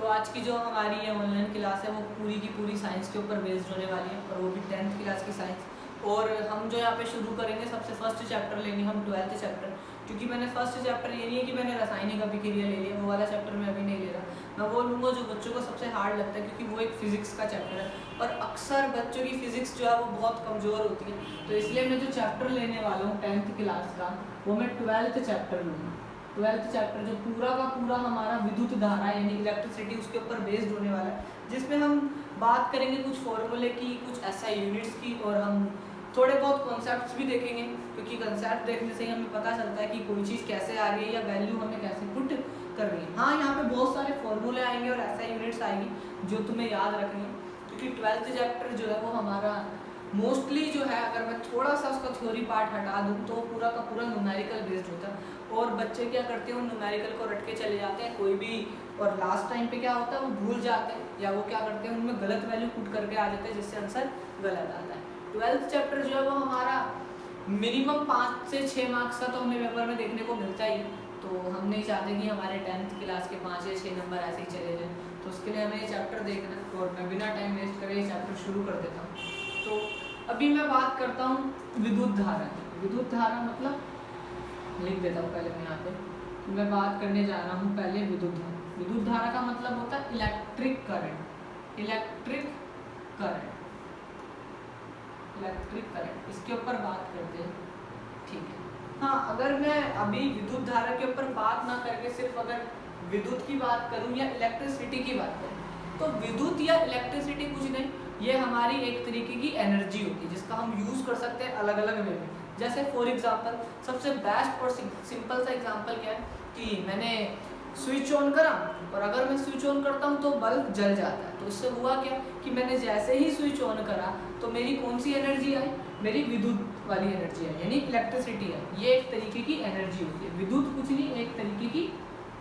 तो आज की जो हमारी ये ऑनलाइन क्लास है वो पूरी की पूरी साइंस के ऊपर बेस्ड होने वाली है, और वो भी 10th क्लास की साइंस। और हम जो यहाँ पे शुरू करेंगे सबसे फर्स्ट चैप्टर लेंगे हम 12th चैप्टर, क्योंकि मैंने फर्स्ट चैप्टर ये नहीं है कि मैंने रासायनिक अभिक्रिया ले लिया, वो वाला चैप्टर मैं अभी नहीं ले रहा। मैं वो लूँगा जो बच्चों को सबसे हार्ड लगता है, क्योंकि वो एक फिजिक्स का चैप्टर है और अक्सर बच्चों की फिजिक्स जो है वो बहुत कमज़ोर होती है। तो इसलिए मैं जो चैप्टर लेने वाला हूँ 10th क्लास का, वो मैं 12th चैप्टर लूँगा। 12th चैप्टर जो पूरा का पूरा हमारा विद्युत धारा यानी इलेक्ट्रिसिटी उसके ऊपर बेस्ड होने वाला है, जिसमें हम बात करेंगे कुछ फॉर्मूले की, कुछ SI यूनिट्स की, और हम थोड़े बहुत कॉन्सेप्ट्स भी देखेंगे, क्योंकि कॉन्सेप्ट देखने से ही हमें पता चलता है कि कोई चीज़ कैसे आ रही है या वैल्यू हमें कैसे पुट कर रही है। हाँ, यहाँ पे बहुत सारे फॉर्मूले आएंगे और SI यूनिट्स आएगी जो तुम्हें याद रखनी है, क्योंकि 12th चैप्टर जो है वो हमारा मोस्टली जो है, अगर मैं थोड़ा सा उसका थ्योरी पार्ट हटा दूँ तो पूरा का पूरा न्यूमेरिकल बेस्ड होता है। और बच्चे क्या करते हैं, उन न्यूमेरिकल को रट के चले जाते हैं कोई भी, और लास्ट टाइम पे क्या होता है वो भूल जाते हैं, या वो क्या करते हैं उनमें गलत वैल्यू पुट करके आ जाते हैं, जिससे आंसर गलत आता है। 12th चैप्टर जो है वो हमारा मिनिमम 5 से 6 मार्क्स का तो हमें पेपर में देखने को मिलता ही है। तो हम नहीं चाहते कि हमारे 10th क्लास के 5 या 6 नंबर ऐसे ही चले जाएँ, तो उसके लिए हमें ये चैप्टर देखना है। और मैं बिना टाइम वेस्ट करे ये चैप्टर शुरू कर देता हूँ। तो अभी मैं बात करता हूँ विद्युत धारा की। विद्युत धारा मतलब लिख देता हूँ पहले मैं यहाँ पे, मैं बात करने जा रहा हूँ पहले विद्युत धारा। विद्युत धारा का मतलब होता है electric current. Electric current, electric current, इसके ऊपर बात करते हैं, ठीक है। हाँ, अगर मैं अभी विद्युत धारा के ऊपर बात ना करके सिर्फ अगर विद्युत की बात करूँ या इलेक्ट्रिसिटी की बात करूँ, तो विद्युत या इलेक्ट्रिसिटी कुछ नहीं, ये हमारी एक तरीके की एनर्जी होती है जिसका हम यूज़ कर सकते हैं अलग अलग वे में। जैसे फॉर एग्जांपल सबसे बेस्ट और सिंपल सा एग्जांपल क्या है कि मैंने स्विच ऑन करा, और अगर मैं स्विच ऑन करता हूँ तो बल्ब जल जाता है। तो इससे हुआ क्या कि मैंने जैसे ही स्विच ऑन करा तो मेरी कौन सी एनर्जी आई, मेरी विद्युत वाली एनर्जी आई, यानी इलेक्ट्रिसिटी है। ये एक तरीके की एनर्जी होती है। विद्युत कुछ नहीं, एक तरीके की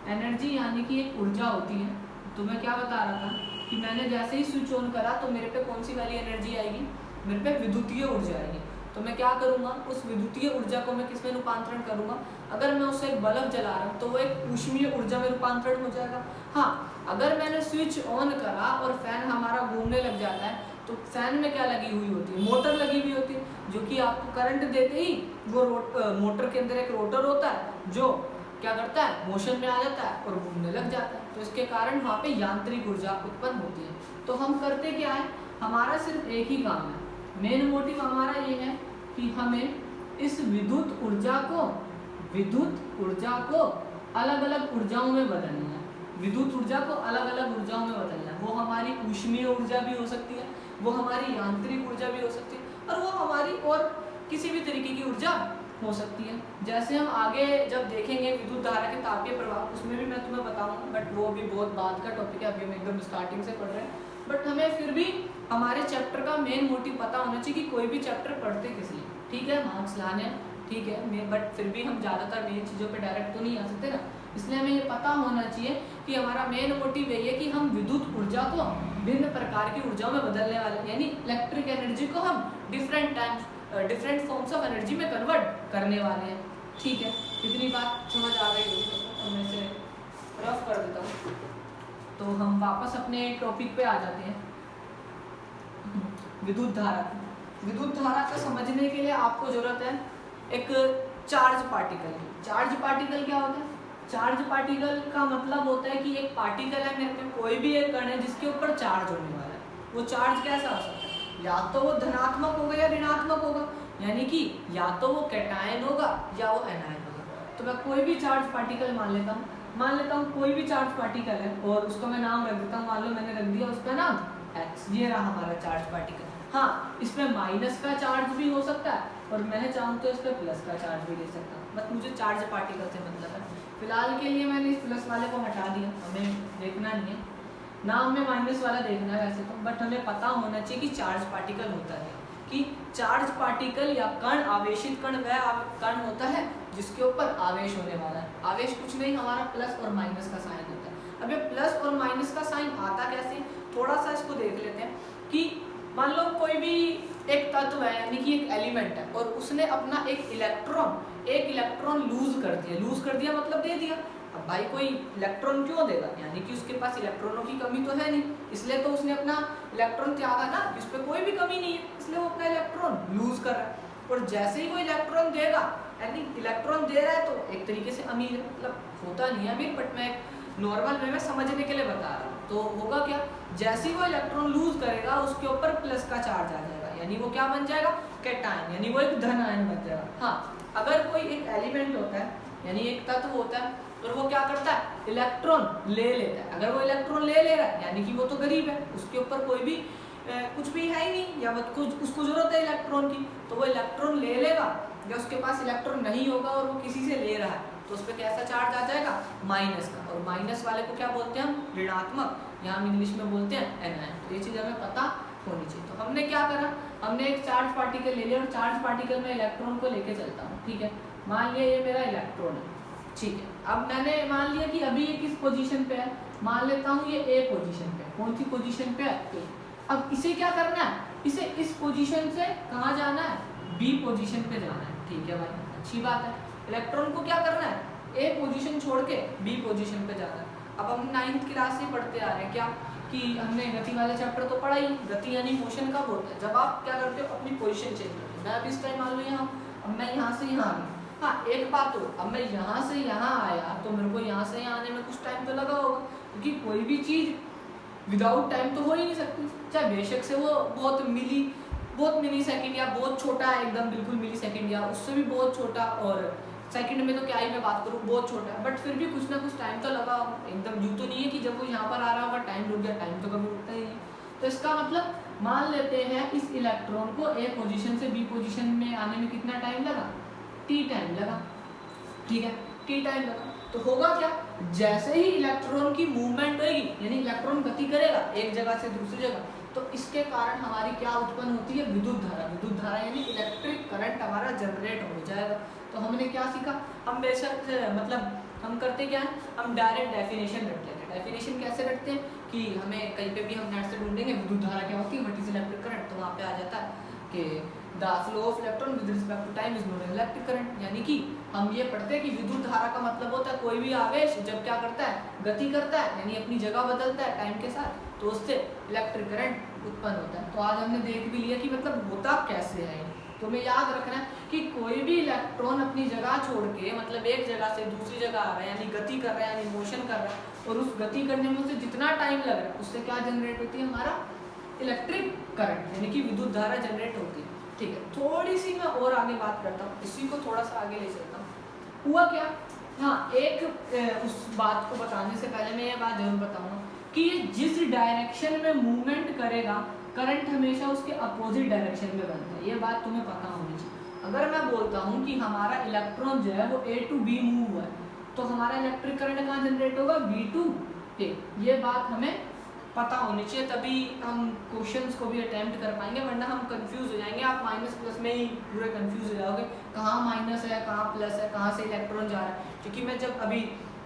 एनर्जी यानी कि एक ऊर्जा होती है। तो मैं क्या बता रहा था कि मैंने जैसे ही स्विच ऑन करा तो मेरे पे कौन सी वाली एनर्जी आएगी, मेरे पे विद्युतीय ऊर्जा आएगी। तो मैं क्या करूँगा, उस विद्युतीय ऊर्जा को मैं किस में रूपांतरण करूँगा, अगर मैं उससे एक बल्ब जला रहा हूँ तो वो एक ऊष्मीय ऊर्जा में रूपांतरण हो जाएगा। हाँ, अगर मैंने स्विच ऑन करा और फैन हमारा घूमने लग जाता है, तो फैन में क्या लगी हुई होती है, मोटर लगी हुई होती है, जो कि आपको करंट देते ही वो मोटर के अंदर एक रोटर होता है जो क्या करता है, मोशन में आ जाता है और घूमने लग जाता है। तो इसके कारण वहाँ पे यांत्रिक ऊर्जा उत्पन्न होती है। तो हम करते क्या है, हमारा सिर्फ एक ही काम है, मेन मोटिव हमारा ये है कि हमें इस विद्युत ऊर्जा को अलग अलग ऊर्जाओं में बदलना है। विद्युत ऊर्जा को अलग अलग ऊर्जाओं में बदलना है। वो हमारी ऊष्मीय ऊर्जा भी हो सकती है, वो हमारी यांत्रिक ऊर्जा भी हो सकती है, और वो हमारी और किसी भी तरीके की ऊर्जा हो सकती है। जैसे हम आगे जब देखेंगे विद्युत धारा के तापीय प्रभाव, उसमें भी मैं तुम्हें बताऊंगा, बट वो भी बहुत बाद का टॉपिक है, अभी हम एकदम स्टार्टिंग से पढ़ रहे हैं। बट हमें फिर भी हमारे चैप्टर का मेन मोटिव पता होना चाहिए कि कोई भी चैप्टर पढ़ते किस लिए, ठीक है, मार्क्स लाने, ठीक है, बट फिर भी हम ज़्यादातर मेन चीज़ों पे डायरेक्ट तो नहीं आ सकते ना। इसलिए हमें ये पता होना चाहिए कि हमारा मेन मोटिव यही है कि हम विद्युत ऊर्जा को भिन्न प्रकार की ऊर्जाओं में बदलने वाले, यानी इलेक्ट्रिक एनर्जी को हम डिफरेंट फॉर्म्स ऑफ एनर्जी में कन्वर्ट करने वाले हैं, ठीक है। इतनी बात समझ आ गई होगी, तो मैं इसे रफ कर देता हूँ। तो हम वापस अपने टॉपिक पे आ जाते हैं, विद्युत धारा। विद्युत धारा को समझने के लिए आपको जरूरत है एक चार्ज पार्टिकल की। चार्ज पार्टिकल क्या होता है, चार्ज पार्टिकल का मतलब होता है कि एक पार्टिकल है मेरे में, कोई भी एक कण है जिसके ऊपर चार्ज होने वाला है। वो चार्ज कैसा हो सकता है, या तो वो धनात्मक होगा या ऋणात्मक होगा, यानी कि या तो वो कैटायन होगा या वो एनायन होगा। तो मैं कोई भी चार्ज पार्टिकल मान लेता हूँ कोई भी चार्ज पार्टिकल है, और उसका मैं नाम रख देता हूँ, मान लो मैंने रख दिया उसका नाम x, ये रहा हमारा चार्ज पार्टिकल। हाँ, इसमें माइनस का चार्ज भी हो सकता है, और मैं चाहूँ तो इस पर प्लस का चार्ज भी ले सकता हूँ, बस मुझे चार्ज पार्टिकल से मतलब है। फिलहाल के लिए मैंने इस प्लस वाले को हटा दिया, हमें देखना नहीं है, नाम में माइनस वाला देखना है वैसे तो, बट हमें पता होना चाहिए कि चार्ज पार्टिकल होता है, कि चार्ज पार्टिकल या कण, आवेशित कण वह कण होता है जिसके ऊपर आवेश होने वाला है। आवेश कुछ नहीं, हमारा प्लस और माइनस का साइन होता है। अब ये प्लस और माइनस का साइन आता कैसे, थोड़ा सा इसको देख लेते हैं कि मान लो कोई भी एक तत्व है, यानी कि एक एलिमेंट है, और उसने अपना एक इलेक्ट्रॉन लूज कर दिया मतलब दे दिया, अब भाई कोई इलेक्ट्रॉन क्यों देगा, यानी कि उसके पास इलेक्ट्रॉनों की कमी तो है नहीं, इसलिए तो उसने अपना इलेक्ट्रॉन त्यागा ना, इस पर कोई भी कमी नहीं है, इसलिए वो अपना इलेक्ट्रॉन लूज कर रहा है। और जैसे ही वो इलेक्ट्रॉन देगा, यानी इलेक्ट्रॉन दे रहा है तो एक तरीके से अमीर है, मतलब होता नहीं है अमीर, बट मैं नॉर्मल वे में समझने के लिए बता रहा हूँ। तो होगा क्या, जैसे ही वो इलेक्ट्रॉन लूज करेगा उसके ऊपर प्लस का चार्ज आ जाएगा, यानी वो क्या बन जाएगा, कैटायन, यानी वो एक धन आयन बन जाएगा। हाँ, अगर कोई एक एलिमेंट होता है, यानी एक तत्व होता है, और वो क्या करता है, इलेक्ट्रॉन ले लेता है। अगर वो इलेक्ट्रॉन ले ले रहा है, यानी कि वो तो गरीब है, उसके ऊपर कोई भी कुछ भी है ही नहीं, या उसको जरूरत है इलेक्ट्रॉन की, तो वो इलेक्ट्रॉन ले लेगा। या उसके पास इलेक्ट्रॉन नहीं होगा और वो किसी से ले रहा है, तो उस पर कैसा चार्ज आ जाएगा, माइनस का। और माइनस वाले को क्या बोलते हैं हम, ऋणात्मक, यहाँ हम इंग्लिश में बोलते हैं एनायन। तो ये चीज़ हमें पता होनी चाहिए। तो हमने क्या करा, हमने एक चार्ज पार्टिकल ले लिया, और चार्ज पार्टिकल में इलेक्ट्रॉन को लेके चलता हूँ, ठीक है। मान लिया ये मेरा इलेक्ट्रॉन है, ठीक है। अब मैंने मान लिया कि अभी ये किस पोजीशन पे है, मान लेता हूँ ये ए पोजीशन पे। कौन सी पोजीशन पे है, ए। अब इसे क्या करना है, इसे इस पोजीशन से कहाँ जाना है, बी पोजीशन पे जाना है, ठीक है भाई, अच्छी बात है। इलेक्ट्रॉन को क्या करना है, ए पोजीशन छोड़ के बी पोजीशन पे जाना है। अब हम 9th क्लास से पढ़ते आ रहे हैं क्या, कि हमने गति वाले चैप्टर तो पढ़ा ही। गति यानी मोशन कब होता है, जब आप क्या करते हो, अपनी पोजीशन चेंज करते हो। मैं अब इस टाइम मान लो यहाँ, अब मैं यहाँ से यहाँ आ गया। हाँ, एक बात हो, अब मैं यहाँ से यहाँ आया तो मेरे को यहाँ से यहाँ आने में कुछ टाइम तो लगा होगा, क्योंकि कोई भी चीज़ विदाउट टाइम तो हो ही नहीं सकती, चाहे बेशक से वो बहुत मिली सेकंड या बहुत छोटा है एकदम बिल्कुल मिली सेकंड, या उससे भी बहुत छोटा, और सेकंड में तो क्या ही मैं बात करूँ, बहुत छोटा है, बट फिर भी कुछ ना कुछ टाइम तो लगा। एकदम यूँ तो नहीं है कि जब वो यहाँ पर आ रहा होगा टाइम रुक गया, टाइम तो कभी रुकता ही नहीं। तो इसका मतलब मान लेते हैं इस इलेक्ट्रॉन को ए पोजीशन से बी पोजीशन में आने में कितना टाइम लगा, टी टाइम लगा, ठीक है, टी टाइम लगा। तो होगा क्या, जैसे ही इलेक्ट्रॉन की मूवमेंट होगी, यानी इलेक्ट्रॉन गति करेगा एक जगह से दूसरी जगह, तो इसके कारण हमारी क्या उत्पन्न होती है, विद्युत धारा। विद्युत धारा यानी इलेक्ट्रिक करंट हमारा जनरेट हो जाएगा। तो हमने क्या सीखा, हम बेशक मतलब हम करते क्या है, हम डायरेक्ट डेफिनेशन रख लेते हैं। डेफिनेशन कैसे रखते हैं कि हमें कहीं पे भी हम नेट से ढूंढेंगे विद्युत धारा क्या होती है, व्हाट इज इलेक्ट्रिक करंट, तो वहाँ पे आ जाता है कि the flow of electron with respect to time is known as electric current. यानी कि हम ये पढ़ते हैं कि विद्युत धारा का मतलब होता है कोई भी आवेश जब क्या करता है, गति करता है, यानी अपनी जगह बदलता है टाइम के साथ, तो उससे इलेक्ट्रिक करंट उत्पन्न होता है। तो आज हमने देख भी लिया कि मतलब होता कैसे है। तो हमें याद रखना है कि कोई भी इलेक्ट्रॉन अपनी जगह छोड़ के, मतलब एक जगह से दूसरी जगह आ रहा है, यानी गति कर रहा है, यानी मोशन कर रहा है, और उस गति करने में उसे जितना टाइम लग रहा है उससे क्या जनरेट होती है, हमारा इलेक्ट्रिक करंट, यानी कि विद्युत धारा जनरेट होती है। ठीक है, थोड़ी सी मैं और आगे बात करता हूँ, इसी को थोड़ा सा आगे ले चलता हूँ। हुआ क्या, हाँ, एक उस बात को बताने से पहले मैं ये बात जरूर बताऊंगा कि ये जिस डायरेक्शन में मूवमेंट करेगा, करंट हमेशा उसके अपोजिट डायरेक्शन में बनता है। ये बात तुम्हें पता होनी चाहिए। अगर मैं बोलता हूँ कि हमारा इलेक्ट्रॉन जो है वो A to B मूव हुआ है, तो हमारा इलेक्ट्रिक करंट कहाँ जनरेट होगा, B to A। ये बात हमें पता होनी चाहिए, तभी हम क्वेश्चंस को भी अटेम्प्ट कर पाएंगे, वरना हम कंफ्यूज हो जाएंगे। आप माइनस प्लस में ही पूरे कंफ्यूज हो जाओगे, कहाँ माइनस है, कहाँ प्लस है, कहाँ से इलेक्ट्रॉन जा रहा है। क्योंकि मैं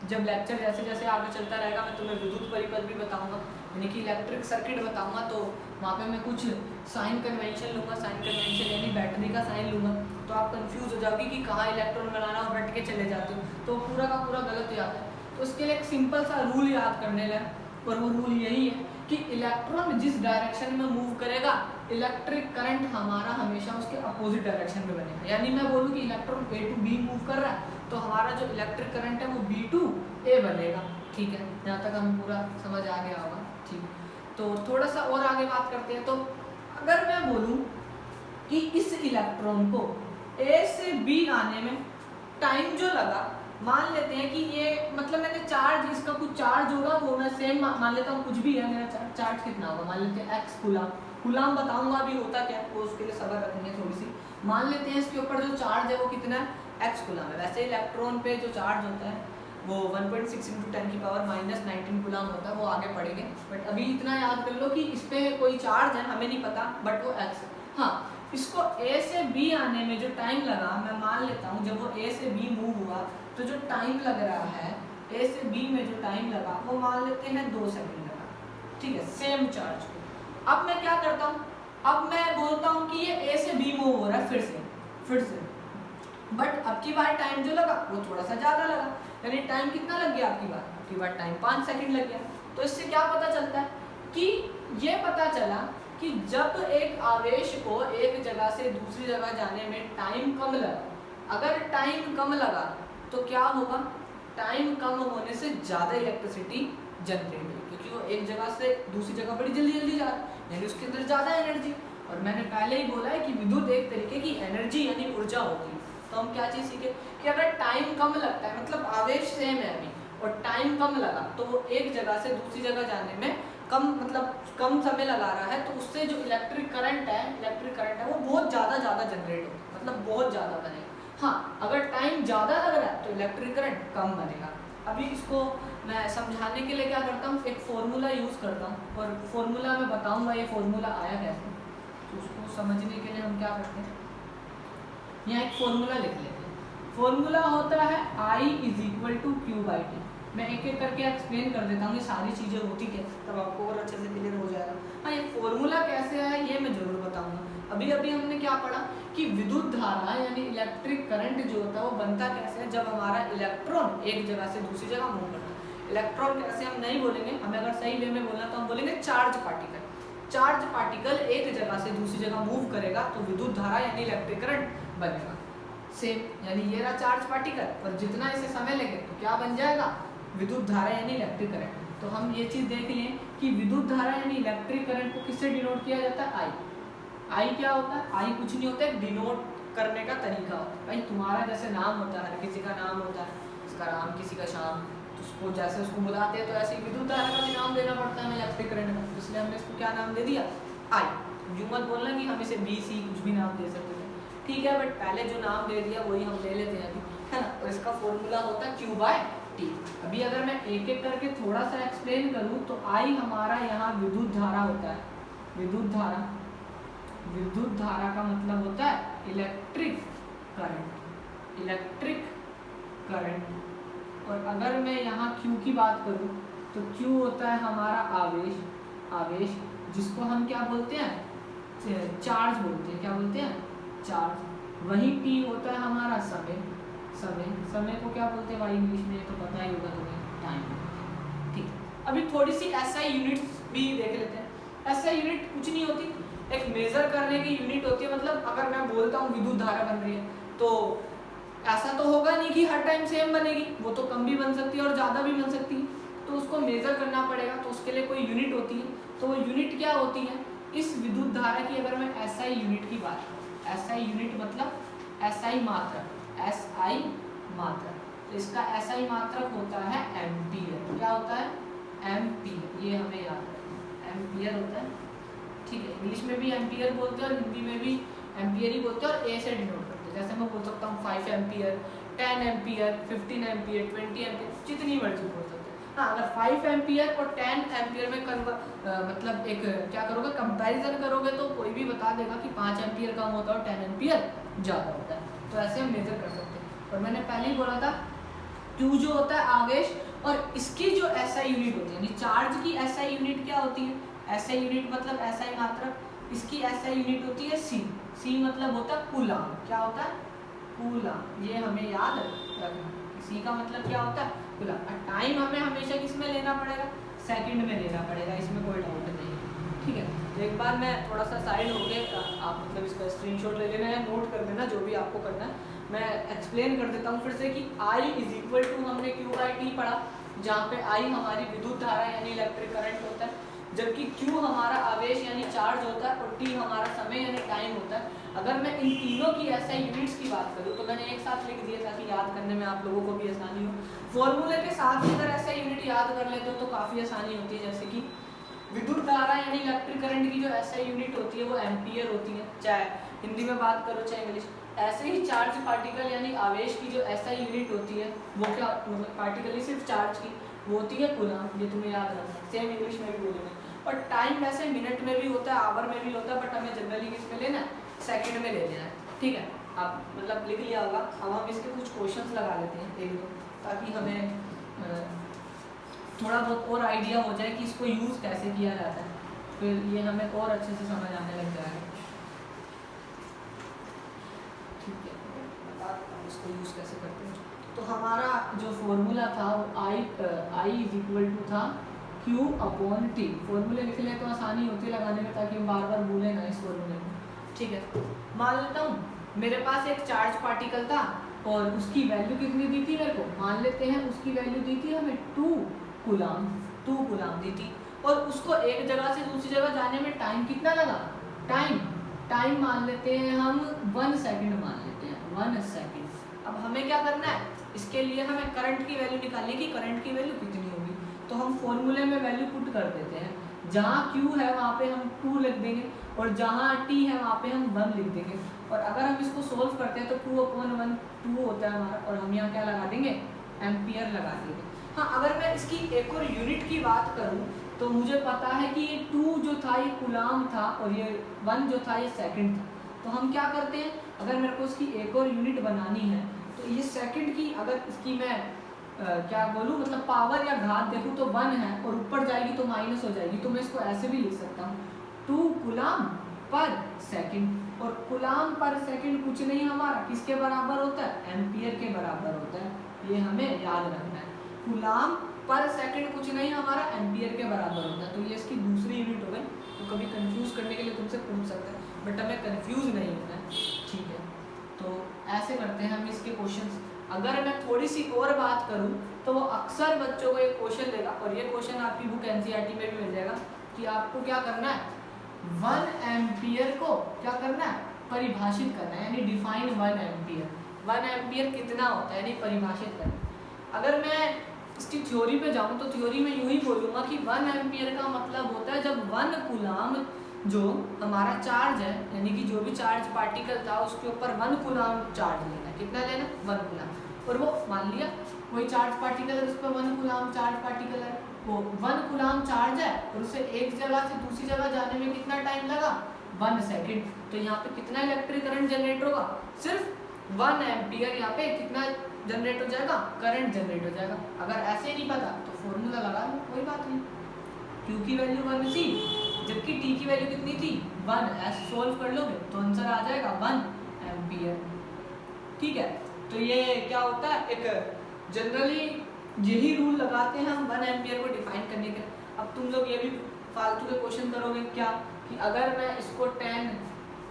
जब लेक्चर जैसे जैसे आगे चलता रहेगा, मैं तुम्हें विद्युत परिपथ भी बताऊंगा, यानी कि इलेक्ट्रिक सर्किट बताऊंगा, तो वहाँ पे मैं कुछ साइन कन्वेंशन लूँगा। साइन कन्वेंशन यानी बैटरी का साइन लूँगा, तो आप कंफ्यूज हो जाओगे कि कहाँ इलेक्ट्रॉन बनाना, और रट के चले जाते हो, तो पूरा का पूरा गलत हो जाता है। तो उसके लिए एक सिंपल सा रूल याद करने लगा, और वो रूल यही है कि इलेक्ट्रॉन जिस डायरेक्शन में मूव करेगा, इलेक्ट्रिक करंट हमारा हमेशा उसके अपोजिट डायरेक्शन में बनेगा। यानी मैं बोलूँ कि electron A to B move कर रहा है, तो हमारा जो इलेक्ट्रिक करंट है वो B to A बनेगा। ठीक है, यहाँ तक हमें पूरा समझ आ गया होगा। ठीक, तो थोड़ा सा और आगे बात करते हैं। तो अगर मैं बोलूँ कि इस इलेक्ट्रॉन को A से B आने में टाइम जो लगा, मान लेते हैं कि ये मतलब मैंने चार्ज, इसका कुछ चार्ज होगा, वो मैं सेम मान लेता हूँ, कुछ भी है मेरा चार्ज कितना होगा, मान लेते हैं x कुलाम बताऊंगा अभी होता क्या है, वो उसके लिए सबर रखेंगे थोड़ी सी। मान लेते हैं इसके ऊपर जो चार्ज है वो कितना है, x कुलाम है। वैसे इलेक्ट्रॉन पे जो चार्ज होता है वो 1.6 × 10⁻⁻19 कुलाम होता है, वो आगे पढ़ेंगे। बट अभी इतना याद कर लो कि इस पर कोई चार्ज है, हमें नहीं पता, बट वो x है। हाँ, इसको A से B आने में जो टाइम लगा, मैं मान लेता हूँ जब वो A से B मूव हुआ, तो जो टाइम लग रहा है A से B में जो टाइम लगा वो मान लेते हैं 2 सेकंड लगा। ठीक है, सेम चार्ज को। अब मैं क्या करता हूँ, अब मैं बोलता हूँ कि ये A से B मूव हो रहा है, फिर से बट अब की बार टाइम जो लगा वो थोड़ा सा ज़्यादा लगा, यानी टाइम कितना लग गया आपकी बार टाइम 5 सेकंड लग गया। तो इससे क्या पता चलता है कि ये पता चला कि जब एक आवेश को एक जगह से दूसरी जगह जाने में टाइम कम लगा, अगर टाइम कम लगा तो क्या होगा, टाइम कम होने से ज़्यादा इलेक्ट्रिसिटी जनरेट होगी, क्योंकि वो एक जगह से दूसरी जगह बड़ी जल्दी जल्दी जा रहा है, यानी उसके अंदर ज़्यादा एनर्जी। और मैंने पहले ही बोला है कि विद्युत एक तरीके की एनर्जी यानी ऊर्जा होती है। तो हम क्या चीज़ सीखे कि अगर टाइम कम लगता है, मतलब आवेश सेम है अभी और टाइम कम लगा, तो वो एक जगह से दूसरी जगह जाने में कम समय लगा रहा है, तो उससे जो इलेक्ट्रिक करंट है वो बहुत ज़्यादा जनरेट होगा, मतलब बहुत ज़्यादा बनेगा। हाँ, अगर टाइम ज़्यादा लग रहा है तो इलेक्ट्रिक करंट कम बनेगा। अभी इसको मैं समझाने के लिए क्या करता हूँ, एक फॉर्मूला यूज़ करता हूँ और फॉर्मूला मैं बताऊँगा ये फॉर्मूला आया कैसे। तो उसको समझने के लिए हम क्या करते हैं, यहाँ एक फॉर्मूला लिख लेते हैं। फॉर्मूला होता है I = Q/T। मैं एक एक करके एक्सप्लेन कर देता हूँ ये सारी चीज़ें होती क्या, तब आपको और अच्छे से क्लियर हो जाएगा। हाँ, ये फॉर्मूला कैसे है ये मैं ज़रूर बताऊँगा। अभी हमने क्या पढ़ा कि विद्युत धारा यानी इलेक्ट्रिक करंट जो होता है वो बनता कैसे है, जब हमारा इलेक्ट्रॉन एक जगह से दूसरी जगह मूव करता है। इलेक्ट्रॉन कैसे हम नहीं बोलेंगे, हमें अगर सही वे में बोलना तो हम बोलेंगे चार्ज पार्टिकल। चार्ज पार्टिकल एक जगह से दूसरी जगह मूव करेगा तो विद्युत धारा यानी इलेक्ट्रिक करंट बनेगा सेम, यानी ये रहा चार्ज पार्टिकल, और जितना इसे समय लगे तो क्या बन जाएगा, विद्युत धारा यानी इलेक्ट्रिक करंट। तो हम ये चीज़ देख लें कि विद्युत धारा यानी इलेक्ट्रिक करंट को किससे डिनोट किया जाता है, आई क्या होता है, आई कुछ नहीं होता है, डिनोट करने का तरीका होता है। भाई तुम्हारा जैसे नाम होता है, हर किसी का नाम होता है, इसका राम किसी का श्याम, तो उसको जैसे उसको बुलाते हैं तो ऐसे ही विद्युत धारा का भी नाम देना पड़ता है इलेक्ट्रिक करंट का, इसलिए हमने इसको क्या नाम दे दिया, आई। यूं मत बोलना कि हम इसे बी सी कुछ भी नाम दे सकते थे, ठीक है, बट पहले जो नाम दे दिया वही हम ले लेते हैं अभी, है ना। और इसका फॉर्मूला होता है Q/T। अभी अगर मैं एक एक करके थोड़ा सा एक्सप्लेन करूँ तो आई हमारा यहाँ विद्युत धारा होता है, विद्युत धारा का मतलब होता है इलेक्ट्रिक करंट। और अगर मैं यहाँ Q की बात करूँ तो Q होता है हमारा आवेश, जिसको हम क्या बोलते हैं, चार्ज बोलते हैं, क्या बोलते हैं, चार्ज। वही T होता है हमारा समय को क्या बोलते हैं भाई इंग्लिश में, तो पता ही होगा तुम्हें, टाइम। ठीक, अभी थोड़ी सी SI यूनिट्स भी देख लेते हैं। SI यूनिट कुछ नहीं होती, एक मेजर करने की यूनिट होती है। मतलब अगर मैं बोलता हूँ विद्युत धारा बन रही है, तो ऐसा तो होगा नहीं कि हर टाइम सेम बनेगी, वो तो कम भी बन सकती है और ज़्यादा भी बन सकती है, तो उसको मेजर करना पड़ेगा, तो उसके लिए कोई यूनिट होती है। तो वो यूनिट क्या होती है, इस विद्युत धारा की अगर मैं SI यूनिट की बात करूँ, SI यूनिट मतलब SI मात्रक, तो इसका SI मात्रक होता है एम्पीयर। क्या होता है, एम्पीयर, ये हमें याद रखना, एम्पीयर होता है, ठीक है। इंग्लिश में भी एम्पीयर बोलते हैं और हिंदी में भी एम्पीयर ही बोलते हैं, और ए से डिनोट करते हैं। जैसे मैं बोल सकता हूँ 5 एम्पीयर, 10 एम्पीयर, 15 एम्पीयर, 20 एम्पीयर, जितनी मर्जी बोल सकते हैं। हाँ, अगर 5 एम्पीयर और 10 एम्पीयर में मतलब एक क्या करोगे, कंपैरिजन करोगे, तो कोई भी बता देगा कि 5 एम्पीयर कम होता है और 10 एम्पीयर ज़्यादा होता है। तो ऐसे हम मेजर कर सकते हैं। और मैंने पहले ही बोला था Q जो होता है आवेश, और इसकी जो SI यूनिट होती है, यानी चार्ज की SI यूनिट क्या होती है, SI यूनिट मतलब SI मात्रक, इसकी SI यूनिट होती है C मतलब होता है कूलाम। क्या होता है, कूलाम, ये हमें याद रखना। C का मतलब क्या होता है, कूलाम। और टाइम हमें हमेशा किस में लेना पड़ेगा, सेकंड में लेना पड़ेगा, इसमें कोई डाउट नहीं है, ठीक है। तो एक बार मैं थोड़ा सा साइड हो गए, आप मतलब इसका स्क्रीनशॉट ले लेना या नोट कर लेना, जो भी आपको करना है। मैं एक्सप्लेन कर देता हूँ फिर से कि I = हमने Q/T पढ़ा, जहाँ पे I हमारी विद्युत धारा यानी इलेक्ट्रिक करंट होता है, जबकि Q हमारा आवेश यानी चार्ज होता है, और T हमारा समय यानी टाइम होता है। अगर मैं इन तीनों की SI यूनिट्स की बात करूँ तो मैंने एक साथ लिख दिया ताकि याद करने में आप लोगों को भी आसानी हो। फॉर्मूले के साथ ही अगर SI यूनिट याद कर लेते हो तो काफ़ी आसानी होती है। जैसे कि विद्युत धारा यानी इलेक्ट्रिक करंट की जो SI यूनिट होती है वो एम्पीयर होती है, चाहे हिंदी में बात करो चाहे इंग्लिश। ऐसे ही चार्ज पार्टिकल यानी आवेश की जो SI यूनिट होती है वो क्या, मतलब पार्टिकल ही सिर्फ चार्ज की, वो होती है कूलाम, ये तुम्हें याद रखना, सेम इंग्लिश में भी बोलेंगे। और टाइम वैसे मिनट में भी होता है, आवर में भी होता है, बट हमें जनरली किस में लेना है, सेकंड में ले लेना है, ठीक है। आप मतलब लिख लिया होगा। अब हम इसके कुछ क्वेश्चंस लगा लेते हैं एक दो, ताकि हमें थोड़ा बहुत और आइडिया हो जाए कि इसको यूज़ कैसे किया जाता है, फिर ये हमें और अच्छे से समझ आने लग जाएगा, ठीक है। इसको यूज़ कैसे करते हैं। तो हमारा जो फॉर्मूला था वो I इज इक्वल टू था Q अपॉन T। फॉर्मूले लिख लें तो आसानी होती है लगाने में, ताकि हम बार बार भूलें ना इस फॉर्मूले को। ठीक है, मान लेता हूँ मेरे पास एक चार्ज पार्टिकल था और उसकी वैल्यू कितनी दी थी मेरे को, मान लेते हैं उसकी वैल्यू दी थी हमें 2 कूलाम दी थी, और उसको एक जगह से दूसरी जगह जाने में टाइम कितना लगा, टाइम मान लेते हैं हम 1 सेकंड मान लेते हैं, 1 सेकंड। अब हमें क्या करना है, इसके लिए हमें करंट की वैल्यू निकालनी है कि करंट की वैल्यू कितनी होगी। तो हम फॉर्मूले में वैल्यू पुट कर देते हैं, जहाँ Q है वहाँ पे हम 2 लिख देंगे और जहाँ T है वहाँ पे हम 1 लिख देंगे। और अगर हम इसको सोल्व करते हैं तो 2/1 2 होता है हमारा, और हम यहाँ क्या लगा देंगे, एम्पियर लगा देंगे। हाँ, अगर मैं इसकी एक और यूनिट की बात करूँ तो मुझे पता है कि ये 2 जो था ये कूलाम था और ये 1 जो था ये सेकंड था। तो हम क्या करते हैं, अगर मेरे को इसकी एक और यूनिट बनानी है तो ये सेकंड की अगर इसकी मैं क्या बोलूँ, मतलब पावर या घात देखूँ तो 1 है और ऊपर जाएगी तो माइनस हो जाएगी। तो मैं इसको ऐसे भी लिख सकता हूँ 2 कूलाम पर सेकंड। और कूलाम पर सेकंड कुछ नहीं हमारा किसके बराबर होता है, एम्पियर के बराबर होता है। ये हमें याद रखना है, कूलाम पर सेकंड कुछ नहीं हमारा एम्पियर के बराबर होता है। तो ये इसकी दूसरी यूनिट हो गई। तो कभी कंफ्यूज करने के लिए तुमसे पूछ सकते हैं, बट हमें कंफ्यूज नहीं होना है। ठीक है, तो ऐसे करते हैं हम इसके क्वेश्चंस। अगर मैं थोड़ी सी और बात करूं तो वो अक्सर बच्चों को एक क्वेश्चन देगा, और ये क्वेश्चन आपकी बुक एनसीईआरटी में भी मिल जाएगा कि आपको क्या करना है, 1 एम्पियर को क्या करना है, परिभाषित करना है, यानी डिफाइन 1 एम्पियर। 1 एम्पियर कितना होता है, यानी परिभाषित करना। अगर मैं इसकी थ्योरी पे जाऊं तो थ्योरी में यूं ही बोलूँगा कि 1 एम्पियर का मतलब होता है जब 1 कूलाम जो हमारा चार्ज है, यानी कि जो भी चार्ज पार्टिकल था उसके ऊपर 1 कूलाम चार्ज लेना है। कितना लेना, 1 कूलाम। और वो मान लिया कोई चार्ज पार्टिकल है, उस पर 1 कूलाम चार्ज पार्टिकल है, वो 1 कूलाम चार्ज है और उसे एक जगह से दूसरी जगह जाने में कितना टाइम लगा, 1 सेकंड। तो यहाँ पे कितना इलेक्ट्रिक करंट जनरेट होगा, सिर्फ 1 एम्पियर यहाँ पे कितना जनरेट हो जाएगा, करंट जनरेट हो जाएगा। अगर ऐसे नहीं पता तो फॉर्मूला लगा लो, कोई बात नहीं। Q की वैल्यू 1 थी, जबकि T की वैल्यू कितनी थी, 1। ऐसे सोल्व कर लोगे तो आंसर आ जाएगा 1 एम्पियर। ठीक है, तो ये क्या होता है, एक जनरली यही रूल लगाते हैं हम 1 एम्पियर को डिफाइन करने के। अब तुम लोग ये भी फालतू के क्वेश्चन करोगे क्या, कि अगर मैं इसको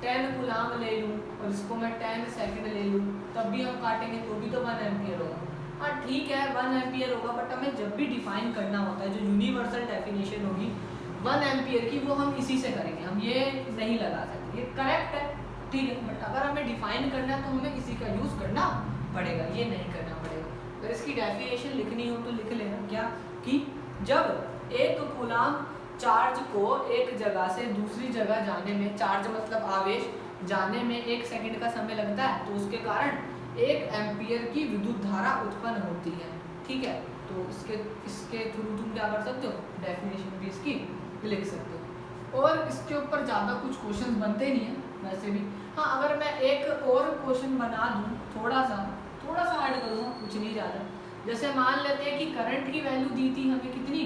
10 कूलाम ले लूँ और इसको मैं 10 सेकंड ले लूँ तब भी हम काटेंगे तो भी तो 1 एम्पियर होगा। हाँ ठीक है, 1 एम्पियर होगा, बट हमें जब भी डिफाइन करना होता है जो यूनिवर्सल डेफिनेशन होगी 1 एम्पियर की, वो हम इसी से करेंगे, हम ये नहीं लगा सकते। ये करेक्ट है, ठीक है, बट अगर हमें डिफाइन करना है तो हमें इसी का यूज़ करना पड़ेगा, ये नहीं करना पड़ेगा। अगर इसकी डेफिनेशन लिखनी हो तो लिख लेना क्या, कि जब एक कूलाम चार्ज को एक जगह से दूसरी जगह जाने में, चार्ज मतलब आवेश, जाने में 1 सेकंड का समय लगता है, तो उसके कारण 1 एम्पियर की विद्युत धारा उत्पन्न होती है। ठीक है, तो इसके थ्रू तुम क्या कर सकते हो, डेफिनेशन भी इसकी लिख सकते हो। और इसके ऊपर ज़्यादा कुछ क्वेश्चन बनते नहीं है वैसे भी। हाँ, अगर मैं एक और क्वेश्चन बना दूँ, थोड़ा सा ऐड करूँगा, कुछ नहीं ज़्यादा। जैसे मान लेते हैं कि करंट की वैल्यू दी थी हमें कितनी,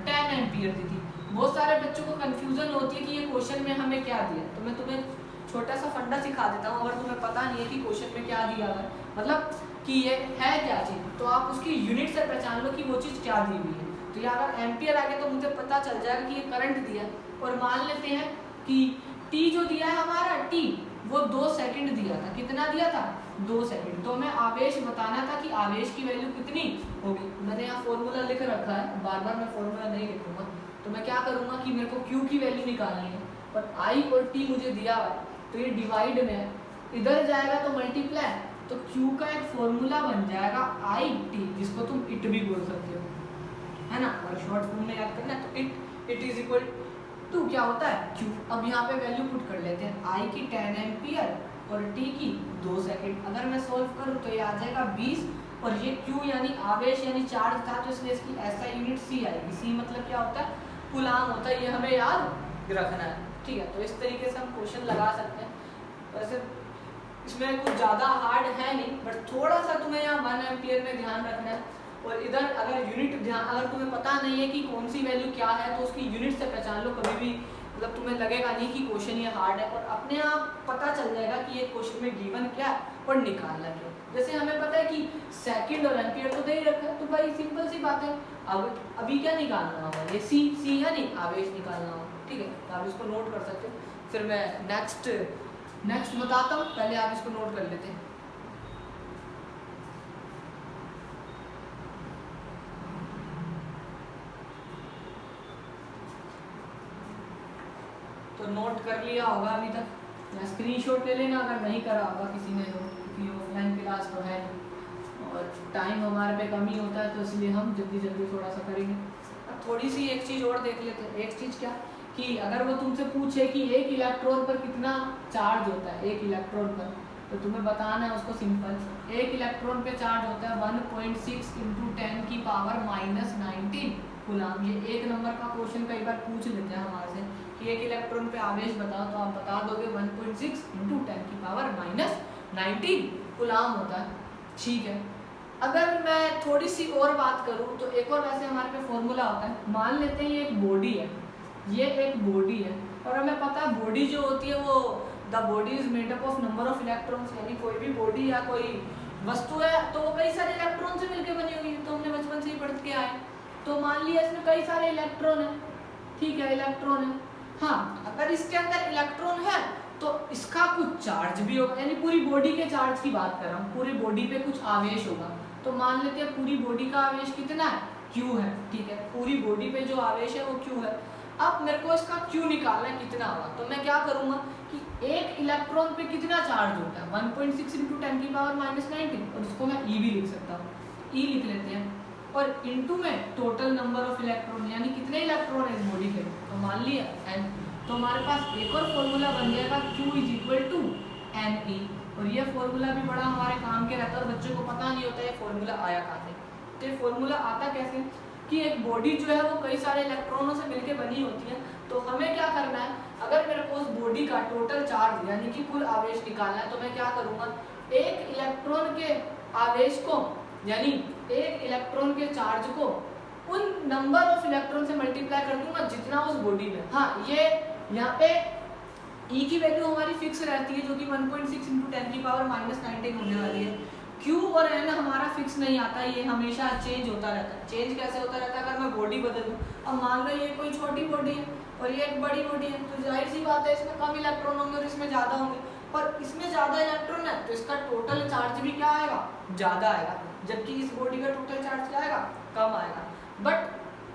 10 एम्पियर दी थी। बहुत सारे बच्चों को कंफ्यूजन होती है कि ये क्वेश्चन में हमें क्या दिया। तो मैं तुम्हें छोटा सा फंडा सिखा देता हूँ, अगर तुम्हें पता नहीं है कि क्वेश्चन में क्या दिया हुआ है, मतलब कि ये है क्या चीज़, तो आप उसकी यूनिट से पहचान लो कि वो चीज़ क्या दी हुई है। तो ये अगर एम्पियर आ गया तो मुझे पता चल जाएगा कि ये करंट दिया। और मान लेते हैं कि टी जो दिया है हमारा, टी वो 2 सेकंड दिया था। कितना दिया था, 2 सेकंड। तो हमें आवेश बताना था कि आवेश की वैल्यू कितनी होगी। मैंने यहाँ फॉर्मूला लिख रखा है, बार बार मैं फॉर्मूला नहीं लिखूंगा। तो मैं क्या करूँगा कि मेरे को Q की वैल्यू निकालनी है, पर I और T मुझे दिया हुआ है, तो ये डिवाइड में है, इधर जाएगा तो मल्टीप्लाई, तो Q का एक फॉर्मूला बन जाएगा IT, जिसको तुम इट भी बोल सकते हो, है ना। और शॉर्ट फॉर्म में याद करना है तो इट इज इक्वल टू क्या होता है, Q। अब यहाँ पे वैल्यू पुट कर लेते हैं, I की 10 एम्पियर और T की 2 सेकंड। अगर मैं सोल्व करूँ तो ये आ जाएगा 20, और ये Q यानी आवेश यानी चार्ज था, तो इसलिए इसकी ऐसा यूनिट C आएगी। C मतलब क्या होता है, कूलाम होता है, ये हमें याद रखना है। ठीक है, तो इस तरीके से हम क्वेश्चन लगा सकते हैं। वैसे इसमें कुछ ज़्यादा हार्ड है नहीं, बट थोड़ा सा तुम्हें यहाँ 1 एम्पियर में ध्यान रखना है। और इधर अगर यूनिट ध्यान, अगर तुम्हें पता नहीं है कि कौन सी वैल्यू क्या है, तो उसकी यूनिट से पहचान लो। कभी भी मतलब तुम्हें लगेगा नहीं कि क्वेश्चन ये हार्ड है, और अपने आप पता चल जाएगा कि ये क्वेश्चन में गिवन क्या है और निकालना क्या। जैसे हमें पता है कि सेकंड और एम्पियर तो दे ही रखा है, तो भाई सिंपल सी बात है। अब अभी क्या निकालना होगा, ये सी है नहीं, आवेश निकालना होगा। ठीक है, तो आप इसको नोट कर सकते हो, फिर मैं नेक्स्ट बताता हूँ, पहले आप इसको नोट कर लेते हैं। तो नोट कर लिया होगा अभी तक, या स्क्रीनशॉट ले लेना अगर नहीं करा होगा किसी ने, क्योंकि ऑफलाइन क्लास तो है नहीं और टाइम हमारे पे कम ही होता है, तो इसलिए हम जल्दी थोड़ा सा करेंगे। अब थोड़ी सी एक चीज़ और देख लेते हैं। एक चीज़ क्या कि अगर वो तुमसे पूछे कि एक इलेक्ट्रॉन पर कितना चार्ज होता है, एक इलेक्ट्रॉन पर, तो तुम्हें बताना है उसको सिंपल, एक इलेक्ट्रॉन पे चार्ज होता है 1.6 × 10⁻⁻19 कूलम। ये एक नंबर का क्वेश्चन कई बार पूछ लेते हैं हमारे से कि एक इलेक्ट्रॉन पे आवेश बताओ, तो आप बता दोगे 1.6 × 10⁻⁻19 कूलम होता है। ठीक है, अगर मैं थोड़ी सी और बात करूं तो एक और वैसे हमारे पे फॉर्मूला होता है। मान लेते हैं ये एक बॉडी है, ये एक बॉडी है, और हमें पता है बॉडी जो होती है वो the body is made up of number of electrons, यानी कोई भी बॉडी या कोई वस्तु है तो वो कई सारे इलेक्ट्रॉन से मिलकर बनी होगी, तो हमने बचपन से ही पढ़ के आए। तो मान लिया इसमें कई सारे इलेक्ट्रॉन है, ठीक है, इलेक्ट्रॉन है। हाँ, अगर इसके अंदर इलेक्ट्रॉन है तो इसका कुछ चार्ज भी होगा, यानी पूरी बॉडी के चार्ज की बात कर रहा हूँ, पूरी बॉडी पे कुछ आवेश होगा। तो मान लेते हैं पूरी बॉडी का आवेश कितना है, Q है। ठीक है, पूरी बॉडी पे जो आवेश है वो Q है। अब मेरे को इसका Q निकालना है कितना होगा, तो मैं क्या करूंगा कि एक इलेक्ट्रॉन पे कितना चार्ज होता है 1.6 × 10⁻⁻19, और इसको मैं E भी लिख सकता हूँ, E लिख लेते हैं, और इनटू में टोटल नंबर ऑफ इलेक्ट्रॉन, यानी कितने इलेक्ट्रॉन है इस बॉडी के, तो मान लिया n। तो हमारे पास एक और फॉर्मूला बन जाएगा Q = Ne, और ये फॉर्मूला भी बड़ा हमारे काम के रहता है और बच्चों को पता नहीं होता है फॉर्मूला आया कहाँ से। तो ये फॉर्मूला आता कैसे कि एक बॉडी जो है वो कई सारे इलेक्ट्रॉनों से मिलकर बनी होती है। तो हमें क्या करना है, अगर मेरे को उस बॉडी का टोटल चार्ज यानी कि कुल आवेश निकालना है, तो मैं क्या करूँगा, एक इलेक्ट्रॉन के आवेश को यानी एक इलेक्ट्रॉन के चार्ज को उन नंबर ऑफ इलेक्ट्रॉन से मल्टीप्लाई कर दूंगा जितना उस बॉडी में। हाँ, ये यहाँ पे E की वैल्यू हमारी फिक्स रहती है जो कि 1.6 × 10⁻⁻19 होने वाली है। Q और N हमारा फिक्स नहीं आता, ये हमेशा चेंज होता रहता है। चेंज कैसे होता रहता है, अगर मैं बॉडी बदल दूँ, अब मान लो ये कोई छोटी बॉडी है और ये एक बड़ी बॉडी है, तो जाहिर सी बात है इसमें कम इलेक्ट्रॉन होंगे और इसमें ज़्यादा होंगे, पर इसमें ज़्यादा इलेक्ट्रॉन है तो इसका टोटल चार्ज भी क्या आएगा, ज़्यादा आएगा, जबकि इस बॉडी का टोटल चार्ज क्या आएगा, कम आएगा। बट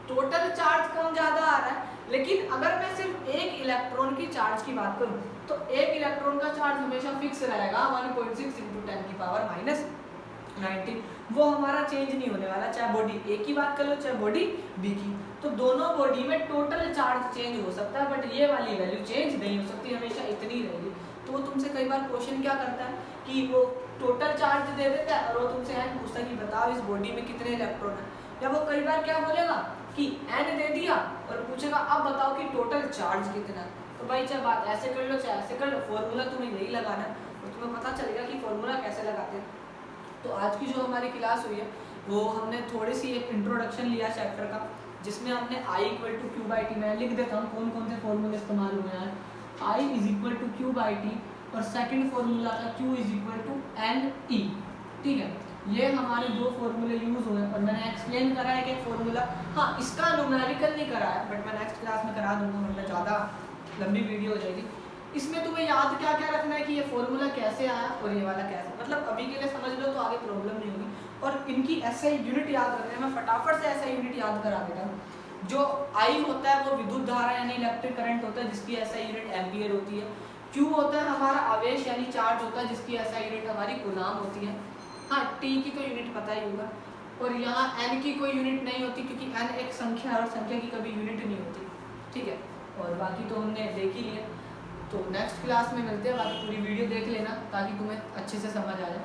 टोटल चार्ज कम ज़्यादा आ रहा है, लेकिन अगर मैं सिर्फ एक इलेक्ट्रॉन की चार्ज की बात करूं तो एक इलेक्ट्रॉन का चार्ज हमेशा फिक्स रहेगा 1.6 × 10⁻⁻19, वो हमारा चेंज नहीं होने वाला, चाहे बॉडी ए की बात कर लो चाहे बॉडी बी की। तो दोनों बॉडी में टोटल चार्ज चेंज हो सकता है, बट ये वाली वैल्यू चेंज नहीं हो सकती, हमेशा इतनी रहेगी। तो वो तुमसे कई बार क्वेश्चन क्या करता है कि वो टोटल चार्ज दे देता है और वो तुमसे n पूछता है कि बताओ इस बॉडी में कितने इलेक्ट्रॉन है, या वो कई बार क्या बोलेगा कि n दे दिया और पूछेगा अब बताओ कि टोटल चार्ज कितना है। तो भाई चाहे बात ऐसे कर लो चाहे ऐसे कर लो, फॉर्मूला तुम्हें यही लगाना है और तुम्हें पता चलेगा कि फॉर्मूला कैसे लगाते हैं। तो आज की जो हमारी क्लास हुई है वो हमने थोड़ी सी एक इंट्रोडक्शन लिया चैप्टर का, जिसमें हमने I = Q/T, मैं लिख देता हूँ कौन कौन से फॉर्मूले इस्तेमाल हुए हैं। I = Q/T और सेकंड फॉर्मूला था Q = Ne। ठीक है, ये हमारे दो फॉर्मूले यूज हुए और मैंने एक्सप्लेन करा है कि फॉर्मूला, हाँ इसका न्यूमेरिकल नहीं करा है बट मैं नेक्स्ट क्लास में करा दूंगा, वरना ज़्यादा लंबी वीडियो हो जाएगी। इसमें तुम्हें याद क्या क्या रखना है कि ये फॉर्मूला कैसे आया और ये वाला कैसे, मतलब अभी के लिए समझ लो तो आगे प्रॉब्लम नहीं होगी। और इनकी SI यूनिट याद रखना है, मैं फटाफट से SI यूनिट याद करा देता हूँ। जो I होता है वो विद्युत धारा यानी इलेक्ट्रिक करंट होता है जिसकी SI यूनिट एम्पियर होती है। Q होता है हमारा आवेश यानी चार्ज होता है जिसकी SI यूनिट हमारी कूलम होती है। हाँ, T की तो यूनिट पता ही होगा, और यहाँ N की कोई यूनिट नहीं होती क्योंकि N एक संख्या है और संख्या की कभी यूनिट नहीं होती। ठीक है, और बाकी तो हमने देख ही लिया। तो नेक्स्ट क्लास में मिलते हैं, बाकी पूरी वीडियो देख लेना ताकि तुम्हें अच्छे से समझ आ जाए।